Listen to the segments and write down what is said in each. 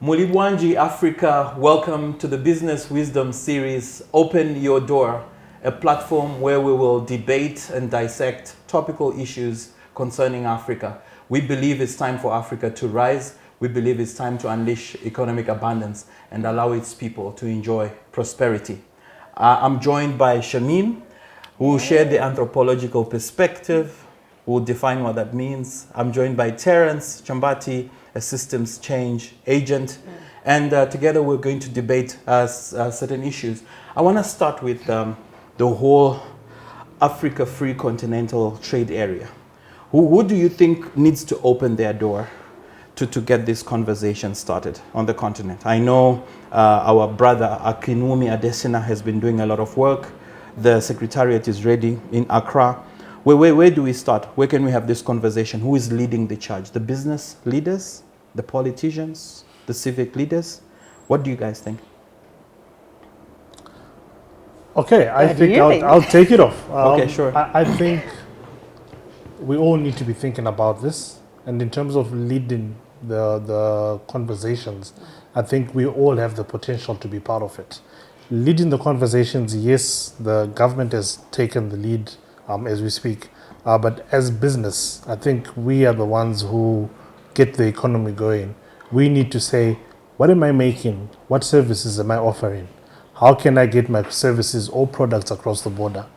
Mulibwanji Africa, welcome to the Business Wisdom series, Open Your Door, a platform where we will debate and dissect topical issues concerning Africa. We believe it's time for Africa to rise. We believe it's time to unleash economic abundance and allow its people to enjoy prosperity. I'm joined by Shamim, who will share the anthropological perspective, who will define what that means. I'm joined by Terence Chambati, a systems change agent, and together we're going to debate certain issues. I want to start with the whole Africa Free Continental Trade Area. Who do you think needs to open their door to get this conversation started on the continent? I know our brother Akinwumi Adesina has been doing a lot of work. The Secretariat is ready in Accra. Where do we start? Where can we have this conversation? Who is leading the charge? The business leaders, the politicians, the civic leaders? What do you guys think? Okay, I think I'll take it off. Okay, sure. I think we all need to be thinking about this. And in terms of leading the conversations, I think we all have the potential to be part of it. Leading the conversations, yes, the government has taken the lead as we speak. But as business, I think we are the ones who get the economy going. We need to say, what am I making? What services am I offering? How can I get my services or products across the border?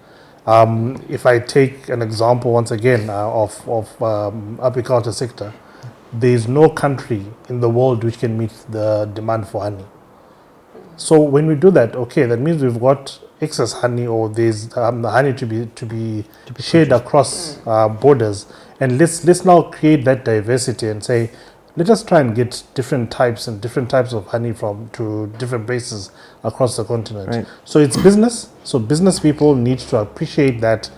If I take an example once again of agriculture sector, there is no country in the world which can meet the demand for honey. So when we do that, okay, that means we've got excess honey, or there's the honey to be shared across borders, and let's now create that diversity and say, let us try and get different types of honey to different places across the continent. Right. So it's business. So business people need to appreciate that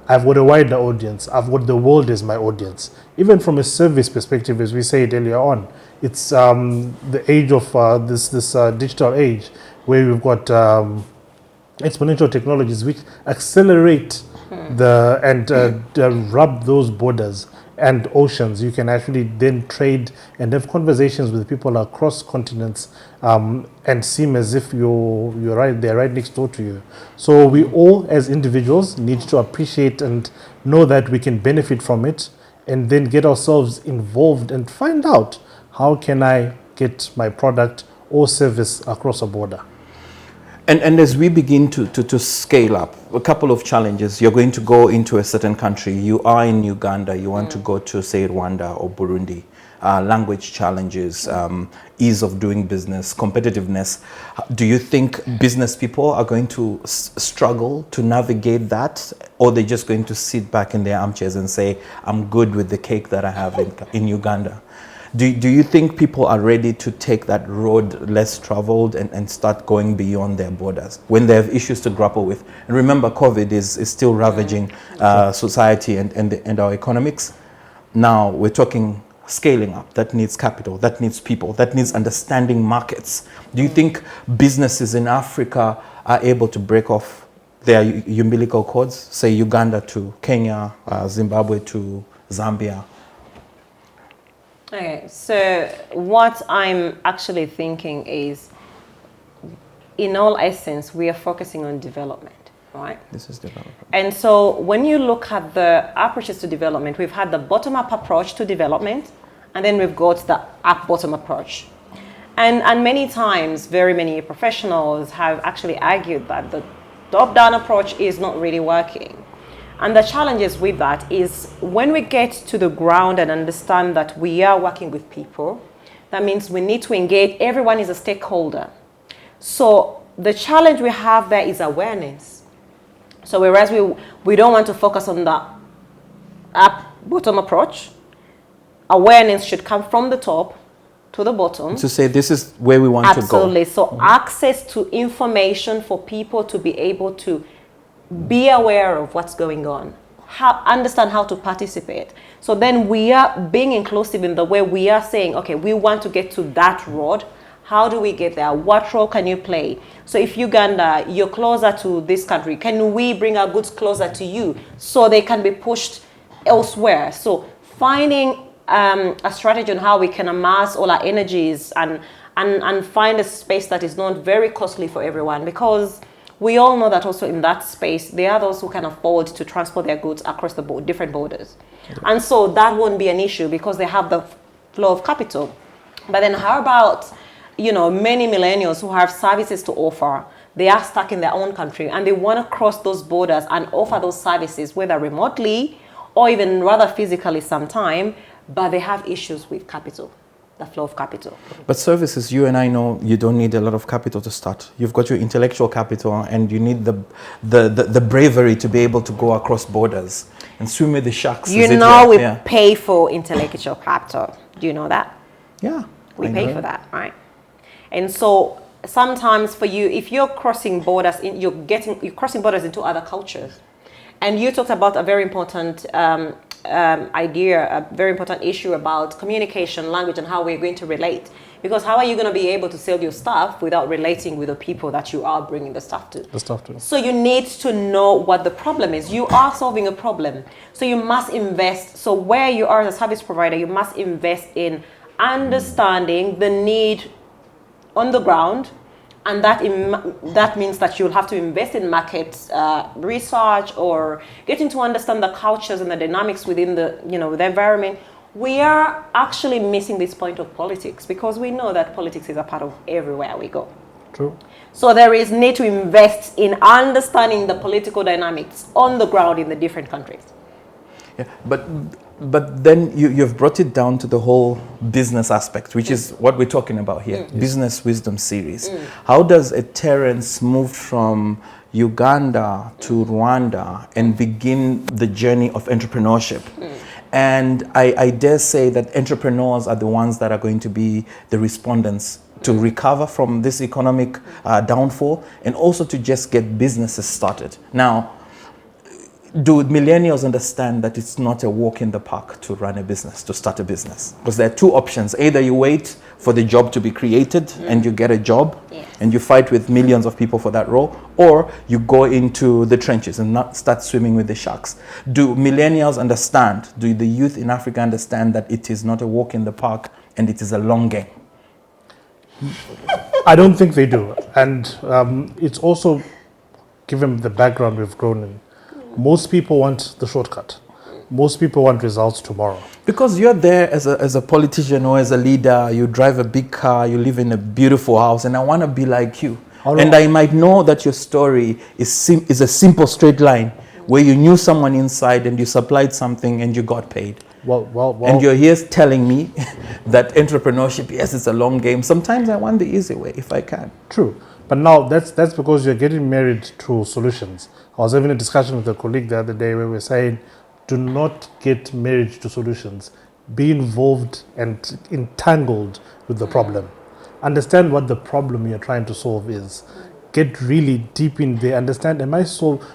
I've got a wider audience. I've got the world as my audience. Even from a service perspective, as we said earlier on, it's the age of this digital age where we've got exponential technologies which accelerate rub those borders and oceans. You can actually then trade and have conversations with people across continents and seem as if they're right next door to you. So we all as individuals need to appreciate and know that we can benefit from it, and then get ourselves involved and find out how can I get my product or service across a border. And as we begin to scale up, a couple of challenges. You're going to go into a certain country. You are in Uganda. You want to go to, say, Rwanda or Burundi. Language challenges, ease of doing business, competitiveness. Do you think business people are going to struggle to navigate that? Or they're just going to sit back in their armchairs and say, I'm good with the cake that I have in Uganda? Do you think people are ready to take that road less traveled and start going beyond their borders when they have issues to grapple with? And remember, COVID is still ravaging society and our economics. Now we're talking scaling up. That needs capital, that needs people, that needs understanding markets. Do you think businesses in Africa are able to break off their umbilical cords, say Uganda to Kenya, Zimbabwe to Zambia? Okay, so what I'm actually thinking is, in all essence, we are focusing on development, right? This is development. And so when you look at the approaches to development, we've had the bottom-up approach to development, and then we've got the up-bottom approach. And many times, very many professionals have actually argued that the top-down approach is not really working. And the challenges with that is when we get to the ground and understand that we are working with people, that means we need to engage. Everyone is a stakeholder. So the challenge we have there is awareness. So whereas we don't want to focus on the up-bottom approach, awareness should come from the top to the bottom. To say this is where we want to go. Absolutely. So access to information for people to be able to be aware of what's going on, understand how to participate. So then we are being inclusive in the way we are saying, okay, we want to get to that road. How do we get there? What role can you play? So if Uganda, you're closer to this country, can we bring our goods closer to you so they can be pushed elsewhere? So finding a strategy on how we can amass all our energies and and find a space that is not very costly for everyone, because we all know that also in that space, there are those who can afford to transport their goods across the different borders. Okay. And so that won't be an issue because they have the flow of capital. But then how about, many millennials who have services to offer? They are stuck in their own country and they want to cross those borders and offer those services, whether remotely or even rather physically sometime, but they have issues with capital. The flow of capital. But services, you and I know you don't need a lot of capital to start. You've got your intellectual capital and you need the bravery to be able to go across borders and swim with the sharks. We pay for intellectual capital. Do you know that? Yeah. We pay for that, right? And so sometimes for you, if you're crossing borders, you're crossing borders into other cultures. And you talked about a very important idea, a very important issue about communication, language, and how we're going to relate. Because how are you going to be able to sell your stuff without relating with the people that you are bringing the stuff to? So you need to know what the problem is. You are solving a problem. So you must invest. So where you are as a service provider, you must invest in understanding the need on the ground. And that means that you'll have to invest in market research or getting to understand the cultures and the dynamics within the environment. We are actually missing this point of politics because we know that politics is a part of everywhere we go. True. So there is need to invest in understanding the political dynamics on the ground in the different countries. Yeah, but then you've brought it down to the whole business aspect, which is what we're talking about here, Business Wisdom series. How does a Terence move from Uganda to Rwanda and begin the journey of entrepreneurship? And I dare say that entrepreneurs are the ones that are going to be the respondents to recover from this economic downfall and also to just get businesses started. Now, do millennials understand that it's not a walk in the park to run a business, to start a business? Because there are two options. Either you wait for the job to be created and you get a job and you fight with millions of people for that role, or you go into the trenches and not start swimming with the sharks. Do millennials understand, do the youth in Africa understand that it is not a walk in the park and it is a long game? I don't think they do. And it's also, given the background we've grown in, most people want the shortcut. Most people want results tomorrow. Because you're there as a politician or as a leader, you drive a big car, you live in a beautiful house, and I want to be like you. And I might know that your story is a simple straight line where you knew someone inside and you supplied something and you got paid. Well. And you're here telling me that entrepreneurship, yes, it's a long game. Sometimes I want the easy way if I can. True. But now that's because you're getting married to solutions. I was having a discussion with a colleague the other day where we were saying, do not get married to solutions. Be involved and entangled with the problem. Understand what the problem you're trying to solve is. Get really deep in there. Understand,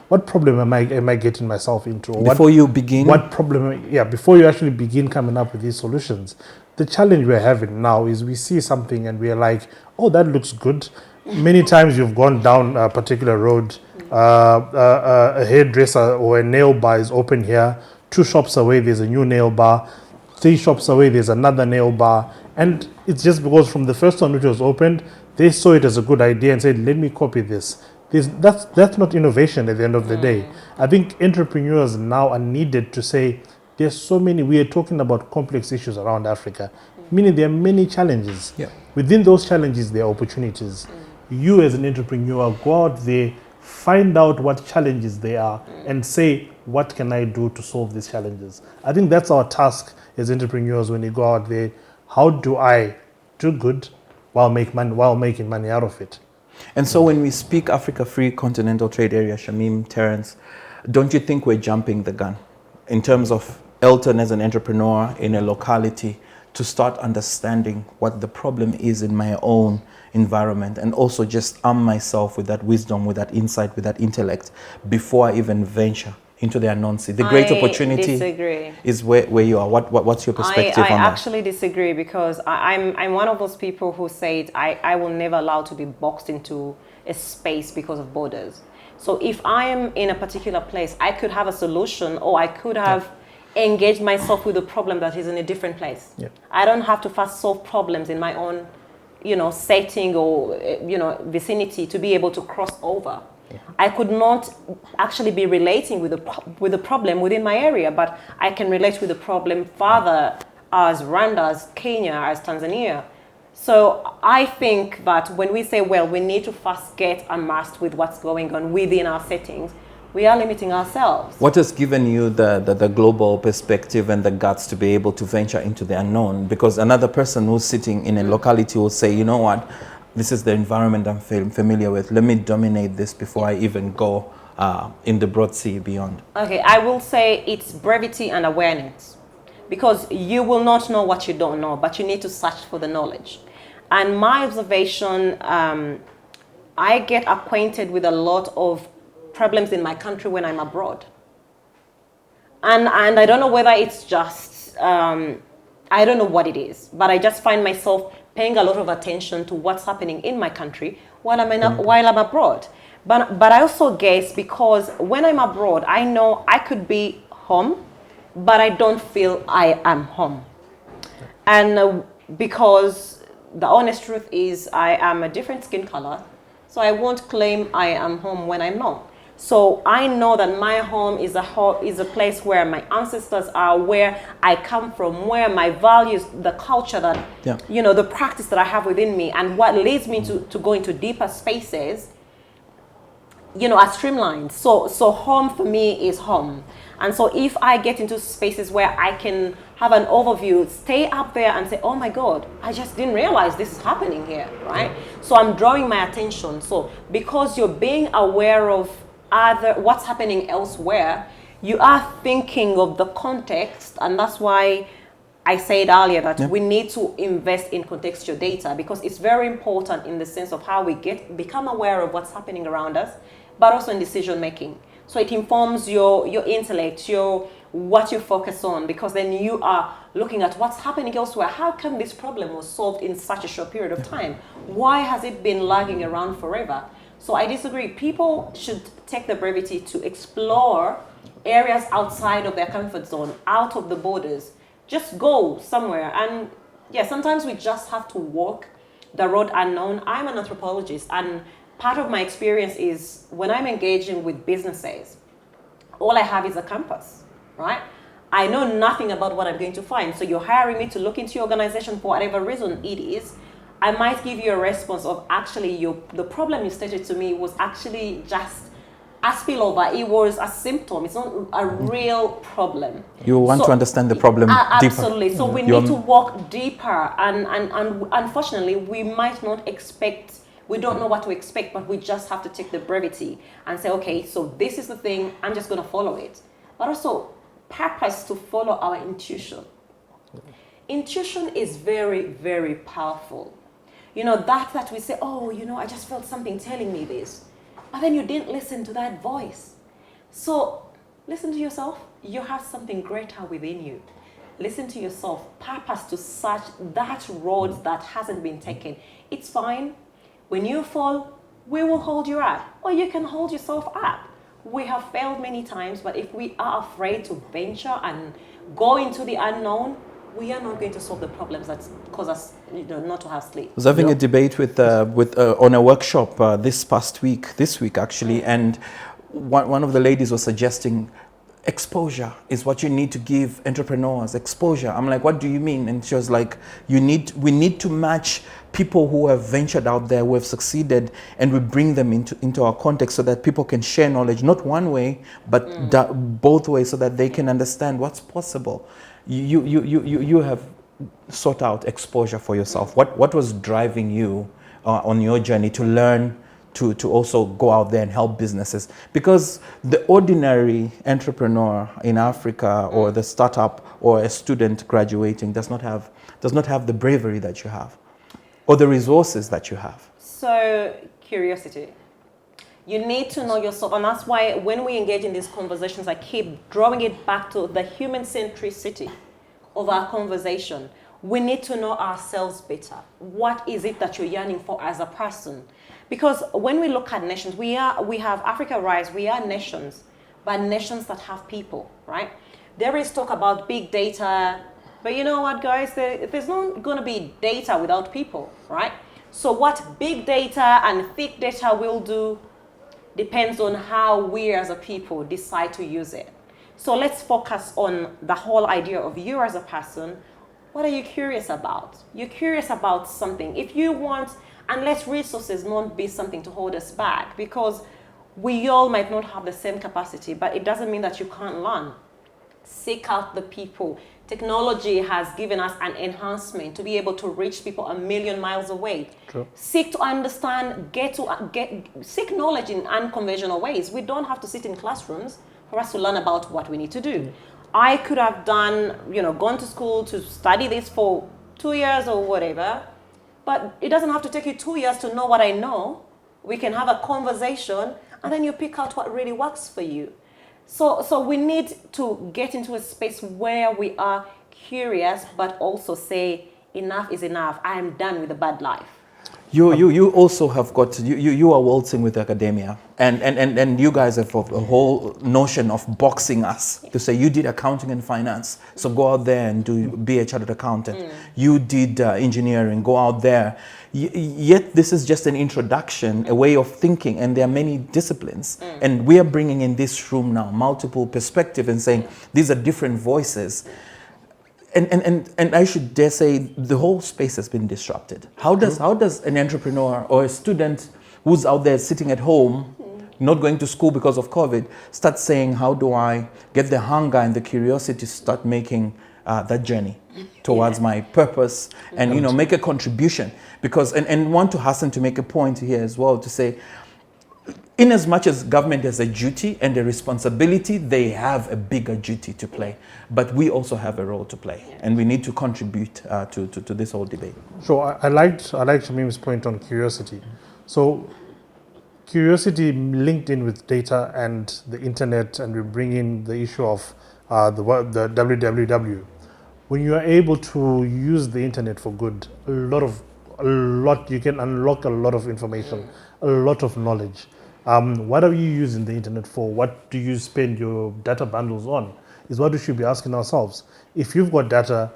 what problem am I getting myself into? Before you begin? Before you actually begin coming up with these solutions. The challenge we're having now is we see something and we're like, oh, that looks good. Many times you've gone down a particular road, a hairdresser or a nail bar is open here. 2 shops away, there's a new nail bar. 3 shops away, there's another nail bar. And it's just because from the first one which was opened, they saw it as a good idea and said, let me copy this. That's not innovation at the end of the day. I think entrepreneurs now are needed to say, there's so many, we are talking about complex issues around Africa, meaning there are many challenges. Yeah. Within those challenges, there are opportunities. You as an entrepreneur, go out there, find out what challenges there are and say, what can I do to solve these challenges? I think that's our task as entrepreneurs when you go out there. How do I do good while making money out of it? And so when we speak Africa Free Continental Trade Area, Shamim, Terence, don't you think we're jumping the gun in terms of Elton as an entrepreneur in a locality to start understanding what the problem is in my own environment and also just arm myself with that wisdom, with that insight, with that intellect before I even venture into the unknown sea? The great opportunity is where you are. What's your perspective on that? I actually disagree because I'm one of those people who said I will never allow to be boxed into a space because of borders. So if I am in a particular place, I could have a solution or I could have engage myself with a problem that is in a different place. Yep. I don't have to first solve problems in my own setting or vicinity to be able to cross over. I could not actually be relating with the problem within my area, but I can relate with the problem further as Rwanda, as Kenya, as Tanzania. So I think that when we say, well, we need to first get immersed with what's going on within our settings, we are limiting ourselves. What has given you the global perspective and the guts to be able to venture into the unknown? Because another person who's sitting in a locality will say, you know what, this is the environment I'm familiar with. Let me dominate this before I even go in the broad sea beyond. Okay, I will say it's brevity and awareness. Because you will not know what you don't know, but you need to search for the knowledge. And my observation, I get acquainted with a lot of problems in my country when I'm abroad. And I don't know whether it's just, I don't know what it is, but I just find myself paying a lot of attention to what's happening in my country while I'm abroad. But I also guess because when I'm abroad, I know I could be home, but I don't feel I am home. And because the honest truth is I am a different skin color, so I won't claim I am home when I'm not. So I know that my home is a place where my ancestors are, where I come from, where my values, the culture that, the practice that I have within me, and what leads me to go into deeper spaces, are streamlined. So home for me is home. And so if I get into spaces where I can have an overview, stay up there and say, oh my God, I just didn't realize this is happening here, right? So I'm drawing my attention. So because you're being aware of what's happening elsewhere, you are thinking of the context. And that's why I said earlier that we need to invest in contextual data, because it's very important in the sense of how we become aware of what's happening around us, but also in decision making. So it informs your intellect, what you focus on, because then you are looking at what's happening elsewhere. How come this problem was solved in such a short period of time? Why has it been lagging around forever? So I disagree. People should take the brevity to explore areas outside of their comfort zone, out of the borders. Just go somewhere. And sometimes we just have to walk the road unknown. I'm an anthropologist, and part of my experience is when I'm engaging with businesses, all I have is a compass, right? I know nothing about what I'm going to find. So you're hiring me to look into your organization for whatever reason it is. I might give you a response of actually the problem you stated to me was actually just a spillover. It was a symptom. It's not a real problem. You want to understand the problem deeper. Absolutely. So we need to walk deeper. And unfortunately, we might not expect, we don't know what to expect, but we just have to take the brevity and say, okay, so this is the thing, I'm just going to follow it. But also purpose to follow our intuition. Intuition is very, very powerful. That we say, oh, I just felt something telling me this. But then you didn't listen to that voice. So listen to yourself. You have something greater within you. Listen to yourself. Purpose to search that road that hasn't been taken. It's fine. When you fall, we will hold you up. Or you can hold yourself up. We have failed many times, but if we are afraid to venture and go into the unknown, we are not going to solve the problems that cause us not to have sleep. I was having a debate with on a workshop this week actually, and one of the ladies was suggesting exposure is what you need to give entrepreneurs. Exposure. I'm like, what do you mean? And she was like, we need to match people who have ventured out there, who have succeeded, and we bring them into our context so that people can share knowledge, not one way, but both ways, so that they can understand what's possible. You have sought out exposure for yourself. What was driving you on your journey to learn to also go out there and help businesses? Because the ordinary entrepreneur in Africa or the startup or a student graduating does not have the bravery that you have or the resources that you have. So curiosity. You need to know yourself, and that's why when we engage in these conversations, I keep drawing it back to the human centricity of our conversation. We need to know ourselves better. What is it that you're yearning for as a person? Because when we look at nations, we have Africa Rise, we are nations, but nations that have people, right? There is talk about big data, but you know what, guys? There's not going to be data without people, right? So what big data and thick data will do depends on how we as a people decide to use it. So let's focus on the whole idea of you as a person. What are you curious about? You're curious about something. If you want, and let resources not be something to hold us back, because we all might not have the same capacity, but it doesn't mean that you can't learn. Seek out the people. Technology has given us an enhancement to be able to reach people a million miles away. True. Seek to understand, seek knowledge in unconventional ways. We don't have to sit in classrooms for us to learn about what we need to do. I could have done, gone to school to study this for 2 years or whatever, but it doesn't have to take you 2 years to know what I know. We can have a conversation and then you pick out what really works for you. So we need to get into a space where we are curious, but also say, enough is enough. I am done with the bad life. You also have got, you are waltzing with academia, and you guys have a whole notion of boxing us to say you did accounting and finance, so go out there and be a chartered accountant. You did engineering, go out there. Yet this is just an introduction, a way of thinking, and there are many disciplines. And we are bringing in this room now multiple perspectives and saying these are different voices. And I should dare say the whole space has been disrupted. How does an entrepreneur or a student who's out there sitting at home, not going to school because of COVID, start saying, how do I get the hunger and the curiosity to start making that journey towards my purpose and make a contribution? Because and want to hasten to make a point here as well to say, in as much as government has a duty and a responsibility, they have a bigger duty to play. But we also have a role to play, and we need to contribute to this whole debate. So I liked Shamim's point on curiosity. So curiosity linked in with data and the internet, and we bring in the issue of the www. When you are able to use the internet for good, you can unlock a lot of information, a lot of knowledge. What are you using the internet for? What do you spend your data bundles on? Is what we should be asking ourselves. If you've got data,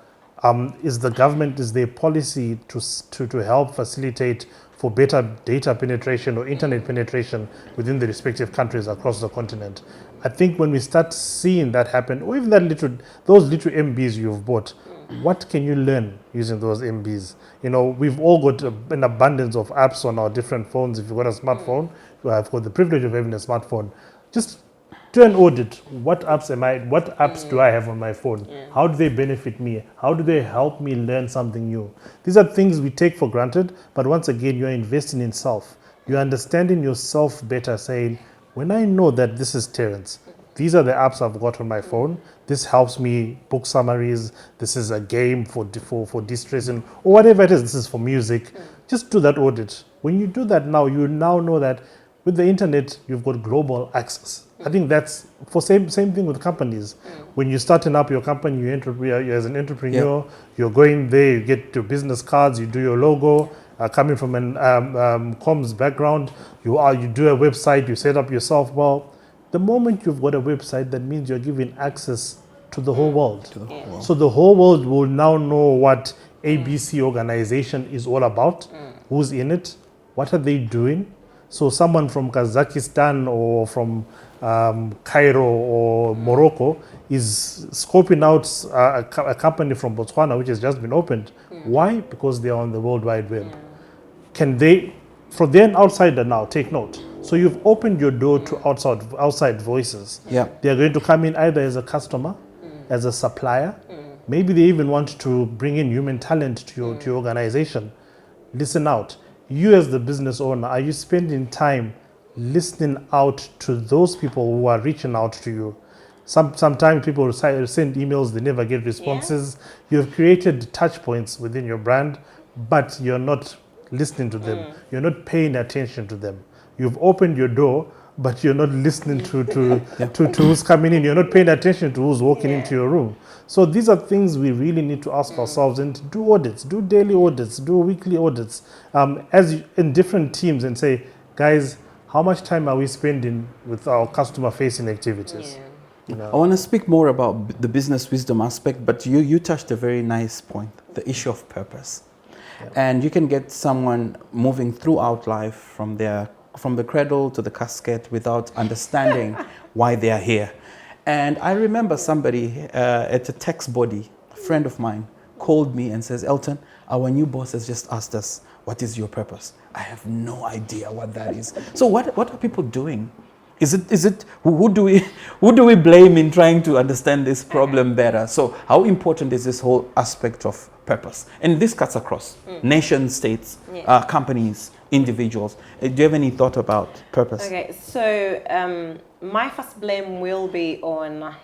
is there policy to help facilitate for better data penetration or internet penetration within the respective countries across the continent? I think when we start seeing that happen, or even those little MBs you've bought, what can you learn using those MBs? We've all got an abundance of apps on our different phones. If you've got a smartphone, I've got the privilege of having a smartphone. Just do an audit. What apps do I have on my phone? How do they benefit me? How do they help me learn something new? These are things we take for granted, but once again, you're investing in self. You're understanding yourself better, saying, when I know that this is Terence, these are the apps I've got on my phone. This helps me book summaries. This is a game for distressing, or whatever it is. This is for music. Just do that audit. When you do that now, you now know that with the internet, you've got global access. I think that's for same thing with companies. When you're starting up your company, you're as an entrepreneur, you're going there, you get your business cards, you do your logo. Coming from an comms background, you do a website, you set up yourself. Well, the moment you've got a website, that means you're giving access to the whole world. So the whole world will now know what ABC organization is all about, who's in it, what are they doing. So someone from Kazakhstan or from Cairo or Morocco is scoping out a company from Botswana which has just been opened. Why? Because they are on the World Wide Web. Can they, for then outsider now, take note. So you've opened your door to outside voices. Yeah. They're going to come in either as a customer, as a supplier. Maybe they even want to bring in human talent to your organization. Listen out. You as the business owner, are you spending time listening out to those people who are reaching out to you? Sometimes people send emails, they never get responses. You've created touch points within your brand, but you're not listening to them. You're not paying attention to them. You've opened your door, but you're not listening to who's coming in. You're not paying attention to who's walking into your room. So these are things we really need to ask ourselves and do audits, do daily audits, do weekly audits, in different teams, and say, guys, how much time are we spending with our customer-facing activities? I want to speak more about the business wisdom aspect, but you touched a very nice point, the issue of purpose. And you can get someone moving throughout life from the cradle to the casket without understanding why they are here. And I remember somebody at a tax body, a friend of mine, called me and says, Elton, our new boss has just asked us, what is your purpose? I have no idea what that is. So what are people doing? Is it who do we blame in trying to understand this problem better? So how important is this whole aspect of purpose? And this cuts across nation states, companies, individuals. Do you have any thought about purpose? Okay, so my first blame will be on,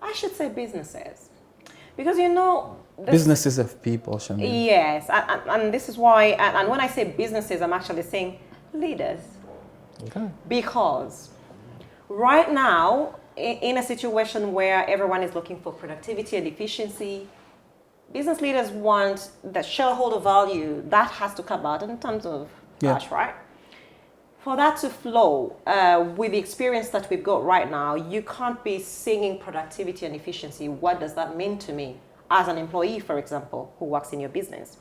I should say, businesses. Because businesses of people, Shamil. Yes, and this is why, and when I say businesses, I'm actually saying leaders. Okay. Because right now, in a situation where everyone is looking for productivity and efficiency, business leaders want the shareholder value that has to come out in terms of cash, right? For that to flow, with the experience that we've got right now, you can't be singing productivity and efficiency. What does that mean to me as an employee, for example, who works in your business?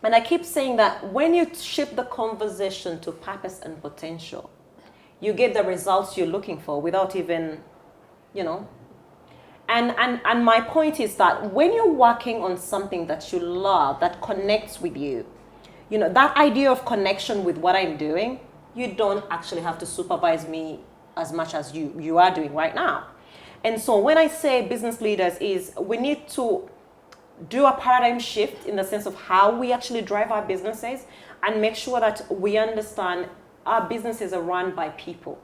And I keep saying that when you shift the conversation to purpose and potential, you get the results you're looking for without even, And my point is that when you're working on something that you love, that connects with you, that idea of connection with what I'm doing, you don't actually have to supervise me as much as you are doing right now. And so when I say business leaders is we need to do a paradigm shift in the sense of how we actually drive our businesses and make sure that we understand our businesses are run by people.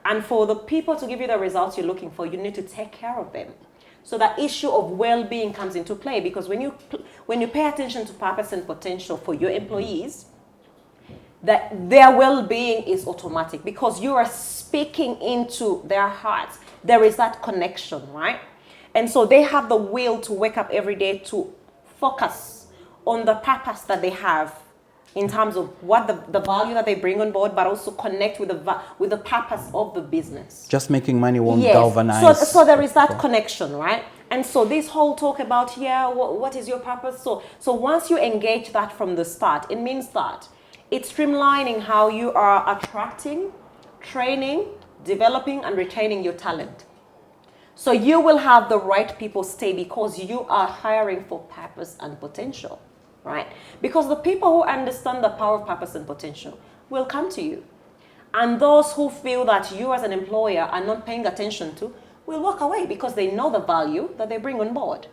And for the people to give you the results you're looking for, you need to take care of them. So that issue of well-being comes into play, because when you pay attention to purpose and potential for your employees, that their well-being is automatic because you are speaking into their hearts. There is that connection, right? And so they have the will to wake up every day to focus on the purpose that they have in terms of what the value that they bring on board, but also connect with the purpose of the business. Just making money won't galvanize. So there is that connection, right? And so this whole talk about, what is your purpose? So once you engage that from the start, it means that it's streamlining how you are attracting, training, developing, and retaining your talent. So you will have the right people stay because you are hiring for purpose and potential, right? Because the people who understand the power of purpose and potential will come to you. And those who feel that you as an employer are not paying attention to will walk away because they know the value that they bring on board.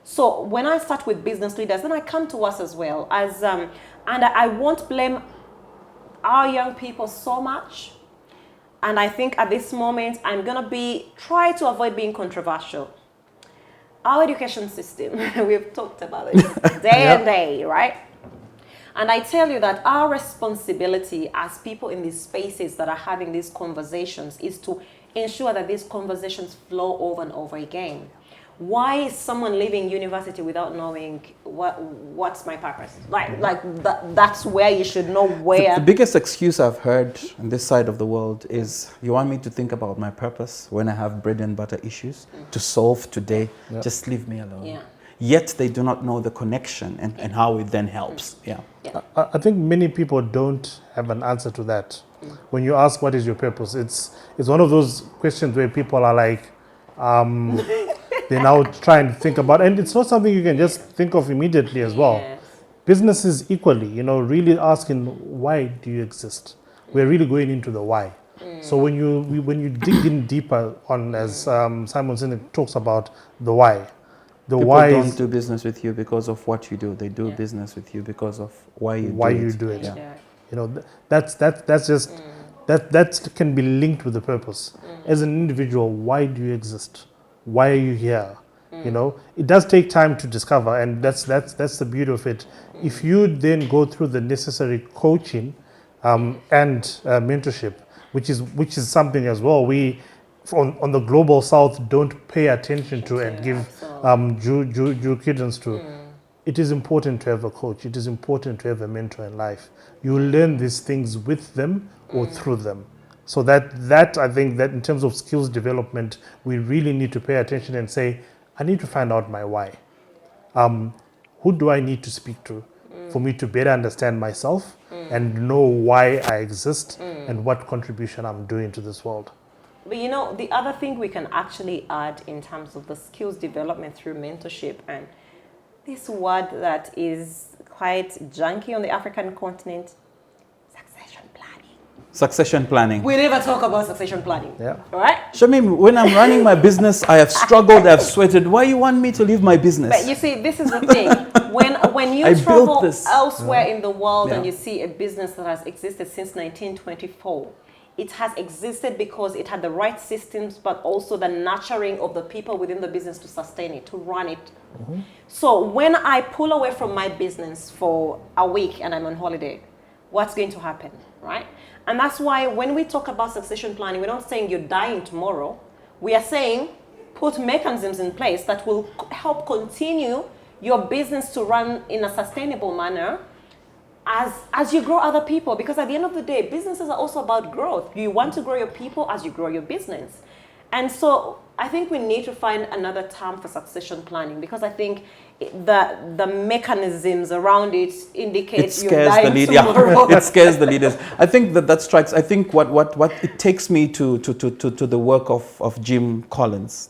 So when I start with business leaders, then I come to us as well. And I won't blame our young people so much. And I think at this moment, I'm going to try to avoid being controversial. Our education system, we've talked about it day and day, right? And I tell you that our responsibility as people in these spaces that are having these conversations is to ensure that these conversations flow over and over again. Why is someone leaving university without knowing what's my purpose? That's where you should know where. The biggest excuse I've heard on this side of the world is, you want me to think about my purpose when I have bread and butter issues to solve today? Just leave me alone. Yeah. Yet they do not know the connection and how it then helps. I think many people don't have an answer to that. When you ask what is your purpose, it's one of those questions where people are like, they now try and think about, and it's not something you can just think of immediately as well. Yes. Businesses equally, really asking, why do you exist? We're really going into the why. So when you dig in deeper on, as Simon Sinek talks about the why, People why don't do business with you because of what you do. They do business with you because of why you do it. That's just that can be linked with the purpose. As an individual, why do you exist? Why are you here? It does take time to discover, and that's the beauty of it. If you then go through the necessary coaching and mentorship, which is something as well we on the global south don't pay attention to and give due credence to. It is important to have a coach. It is important to have a mentor in life. You learn these things with them or through them. So that I think that in terms of skills development, we really need to pay attention and say, I need to find out my why. who do I need to speak to for me to better understand myself and know why I exist and what contribution I'm doing to this world. But you know, the other thing we can actually add in terms of the skills development through mentorship, and this word that is quite junky on the African continent, succession planning. Succession planning. We never talk about succession planning. Yeah. All right? Shamim, when I'm running my business, I have struggled, I've sweated. Why you want me to leave my business? But you see, this is the thing. When you I built travel this. elsewhere in the world Yeah. and you see a business that has existed since 1924, it has existed because it had the right systems, but also the nurturing of the people within the business to sustain it, to run it. So when I pull away from my business for a week and I'm on holiday, what's going to happen, right? And that's why when we talk about succession planning, we're not saying you're dying tomorrow. We are saying put mechanisms in place that will help continue your business to run in a sustainable manner as you grow other people. Because at the end of the day, businesses are also about growth. You want to grow your people as you grow your business. And so I think we need to find another term for succession planning, because I think the mechanisms around it indicate It you're scares the dying leader. tomorrow. It scares the leaders. I think that strikes. I think what it takes me to the work of Jim Collins,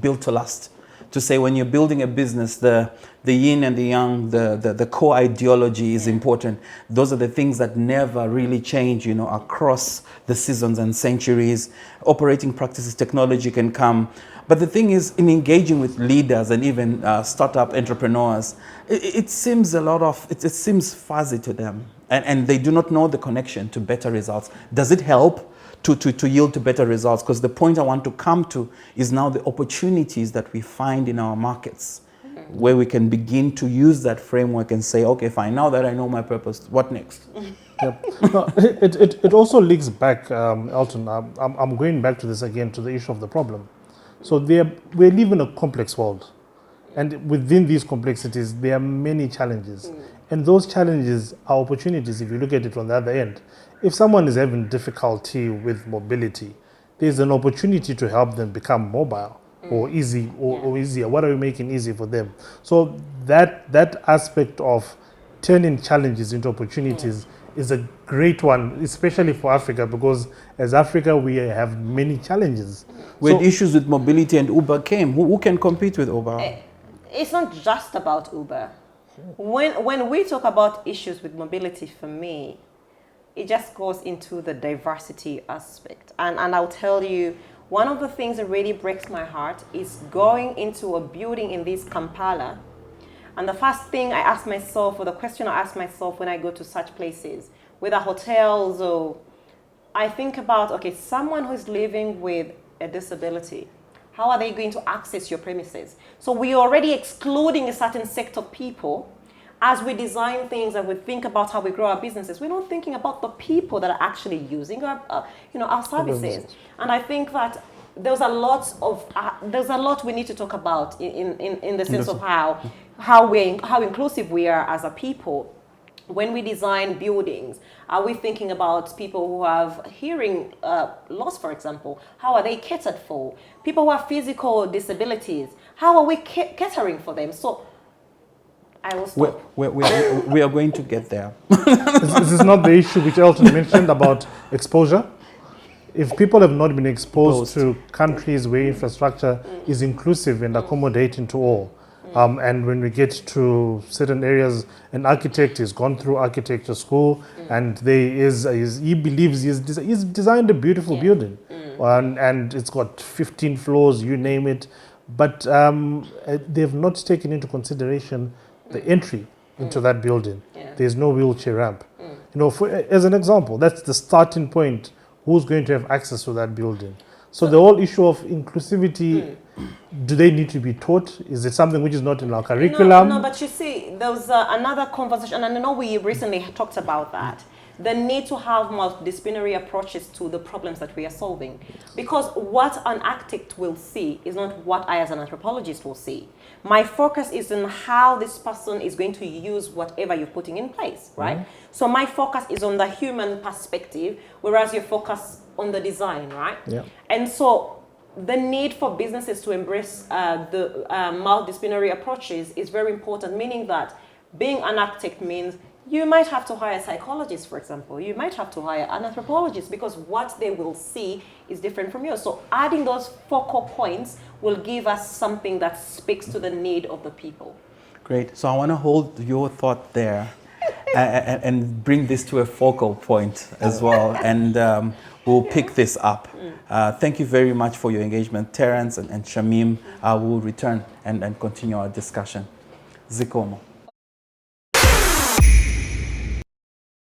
Built to Last, to say when you're building a business, the yin and the yang, the core ideology is important. Those are the things that never really change, you know, across the seasons and centuries. Operating practices, technology can come. But the thing is, in engaging with leaders and even startup entrepreneurs, it seems it seems fuzzy to them. And they do not know the connection to better results. Does it help to yield to better results? Because the point I want to come to is now the opportunities that we find in our markets, where we can begin to use that framework and say, okay, fine, now that I know my purpose, what next? Yep. No, it also links back, Elton. I'm going back to this again, to the issue of the problem. So we live in a complex world, and within these complexities, there are many challenges, and those challenges are opportunities. If you look at it on the other end, if someone is having difficulty with mobility, there's an opportunity to help them become mobile or easy or easier. What are we making easy for them? So that aspect of turning challenges into opportunities is a great one, especially for Africa, because as Africa, we have many challenges. When issues with mobility and Uber came, who can compete with Uber? It's not just about Uber. When we talk about issues with mobility, for me, it just goes into the diversity aspect. And I'll tell you, one of the things that really breaks my heart is going into a building in this Kampala. And the first thing I ask myself, or the question I ask myself when I go to such places, whether hotels or, I think about, okay, someone who's living with a disability, how are they going to access your premises? So we're already excluding a certain set of people. As we design things and we think about how we grow our businesses, we're not thinking about the people that are actually using our services. And I think that there's a lot we need to talk about in the sense of how inclusive we are as a people. When we design buildings, are we thinking about people who have hearing loss, for example? How are they catered for? People who have physical disabilities, how are we catering for them? So I will stop. We are going to get there. This is not the issue which Elton mentioned about exposure. If people have not been exposed to countries where infrastructure is inclusive and accommodating to all, and when we get to certain areas, an architect has gone through architecture school, and he believes he's designed a beautiful building, and it's got 15 floors, you name it, but they've not taken into consideration the entry into that building. There's no wheelchair ramp. You know, as an example, that's the starting point. Who's going to have access to that building? So the whole issue of inclusivity, do they need to be taught? Is it something which is not in our curriculum? No, but you see, there was another conversation, and I know we recently talked about that. The need to have multidisciplinary approaches to the problems that we are solving. Because what an architect will see is not what I as an anthropologist will see. My focus is on how this person is going to use whatever you're putting in place, right? So my focus is on the human perspective, whereas your focus on the design, right? Yeah. And so the need for businesses to embrace the multidisciplinary approaches is very important, meaning that being an architect means you might have to hire a psychologist, for example. You might have to hire an anthropologist because what they will see is different from yours. So adding those focal points will give us something that speaks to the need of the people. Great. So I want to hold your thought there and bring this to a focal point as well. And we'll pick this up. Thank you very much for your engagement, Terence and Shamim. We'll return and continue our discussion. Zikomo.